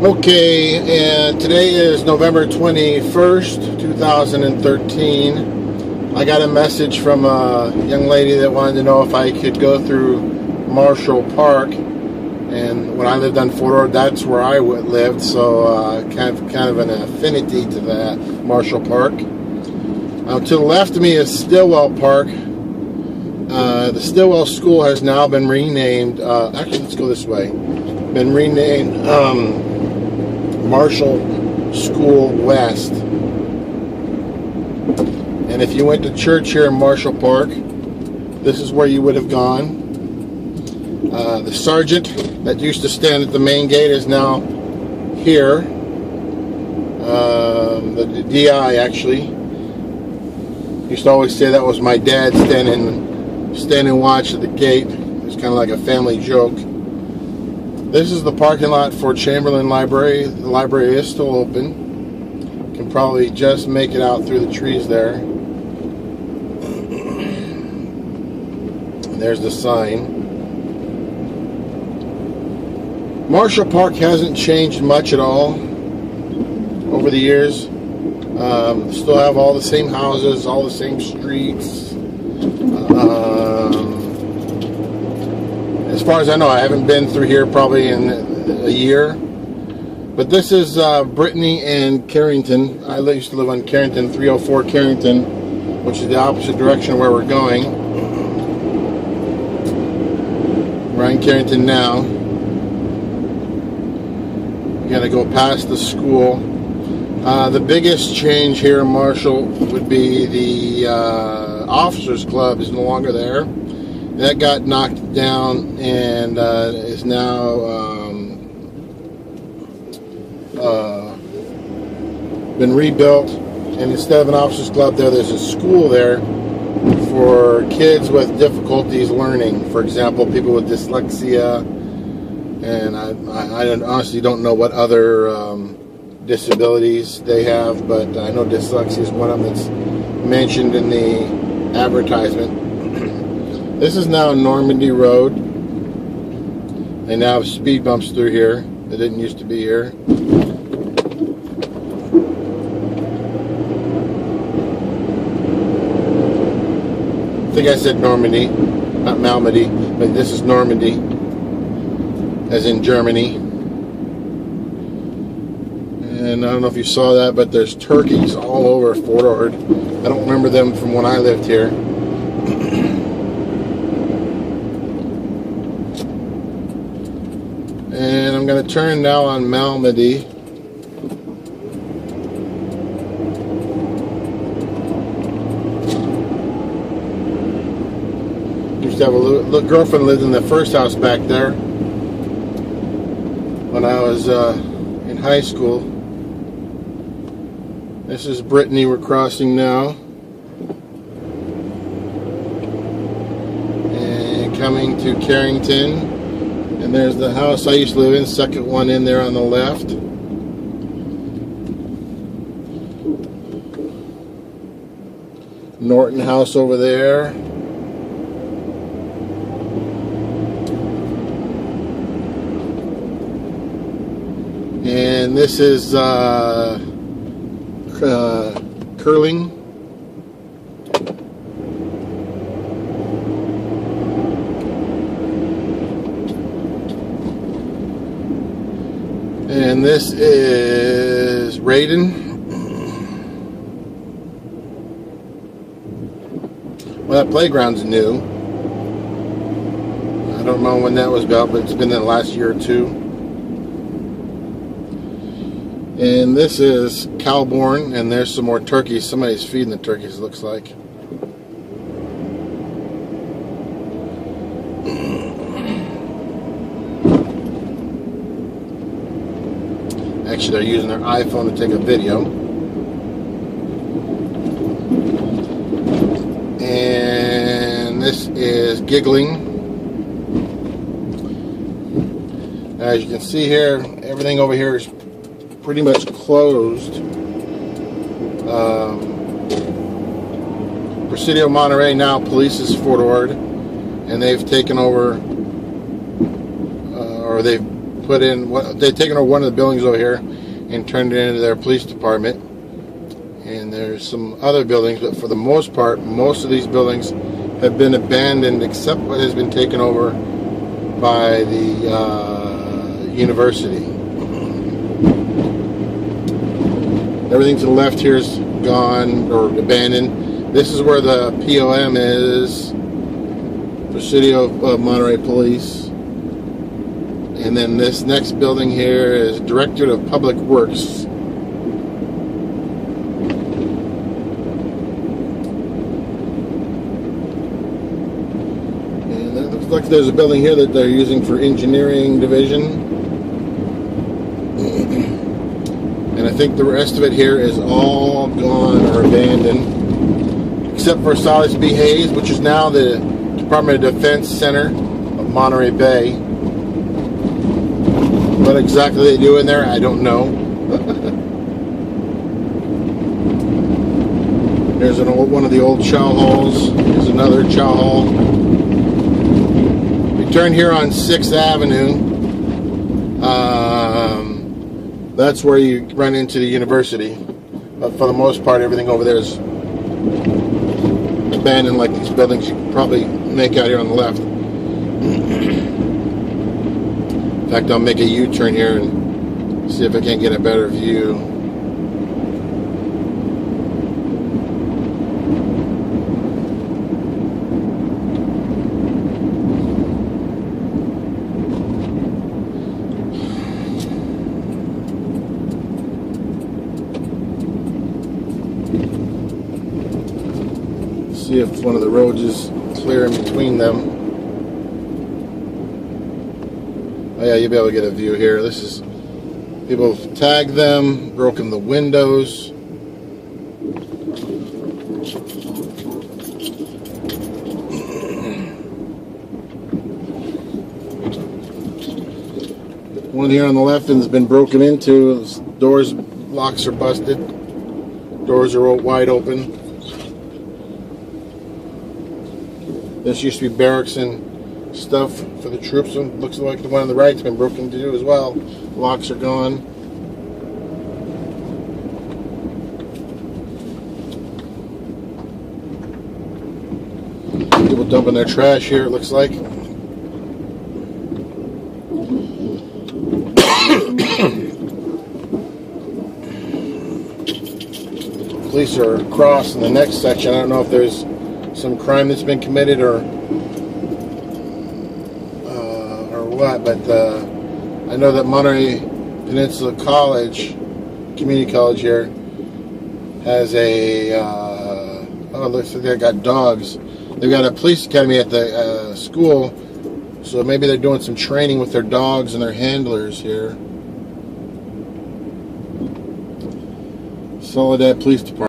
Okay, and today is November 21st, 2013. I got a message from a young lady that wanted to know if I could go through Marshall Park. And when I lived on Fort Ord, that's where I lived, so kind of an affinity to that Marshall Park. To the left of me is Stillwell Park. The Stillwell School has now been renamed. Actually, let's go this way. Been renamed Marshall School West. And if you went to church here in Marshall Park, this is where you would have gone. The sergeant that used to stand at the main gate is now here. The DI actually used to always say that was my dad standing watch at the gate. It was kind of like a family joke. This is the parking lot for Chamberlain Library. The library is still open. Can probably just make it out through the trees there. And there's the sign. Marshall Park hasn't changed much at all over the years. Still have all the same houses, all the same streets. As far as I know, I haven't been through here probably in a year. But this is Brittany and Carrington. I used to live on Carrington, 304 Carrington, which is the opposite direction of where we're going. We're on Carrington now. We gotta go past the school. The biggest change here in Marshall would be the Officers Club is no longer there. That got knocked down and is now been rebuilt. And instead of an Officers Club there's a school there for kids with difficulties learning. For example, people with dyslexia. And I honestly don't know what other disabilities they have, but I know dyslexia is one of them that's mentioned in the advertisement. This is now Normandy Road. They now have speed bumps through here. They didn't used to be here. I think I said Normandy, not Malmedy, but this is Normandy, as in Germany. And I don't know if you saw that, but there's turkeys all over Fort Ord. I don't remember them from when I lived here. And I'm going to turn now on Malmedy. Used to have a girlfriend lived in the first house back there when I was in high school. This is Brittany we're crossing now. And coming to Carrington. And there's the house I used to live in, second one in there on the left. Norton House over there. And this is Curling. And this is Raiden. Well, that playground's new. I don't know when that was built, but it's been in the last year or two. And this is Calbourne, and there's some more turkeys. Somebody's feeding the turkeys, it looks like. Actually, they're using their iPhone to take a video. And this is Giggling. As you can see here, everything over here is pretty much closed. Presidio Monterey now polices Fort Ord, and they've taken over, or they've put in, they've taken over one of the buildings over here and turned it into their police department. And there's some other buildings, but for the most part, most of these buildings have been abandoned except what has been taken over by the university. Everything to the left here is gone or abandoned. This is where the POM is, Presidio of Monterey Police. And then this next building here is Directorate of Public Works. And it looks like there's a building here that they're using for engineering division. And I think the rest of it here is all gone or abandoned, except for Silas B. Hayes, which is now the Department of Defense Center of Monterey Bay. What exactly they do in there, I don't know. There's one of the old chow halls. There's another chow hall. We turn here on 6th Avenue. That's where you run into the university. But for the most part, everything over there is abandoned, like these buildings you can probably make out here on the left. In fact, I'll make a U-turn here and see if I can't get a better view. See if one of the roads is clear in between them. Oh yeah, you'll be able to get a view here. This is, people have tagged them, broken the windows. One here on the left has been broken into. Doors, locks are busted. Doors are wide open. This used to be barracks and stuff for the troops. And looks like the one on the right's been broken into as well. Locks are gone. People dumping their trash here, it looks like. Police are across in the next section. I don't know if there's some crime that's been committed or what, but I know that Monterey Peninsula College, community college here, has a oh, it looks like they got dogs. They've got a police academy at the school, so maybe they're doing some training with their dogs and their handlers here. Soledad Police Department.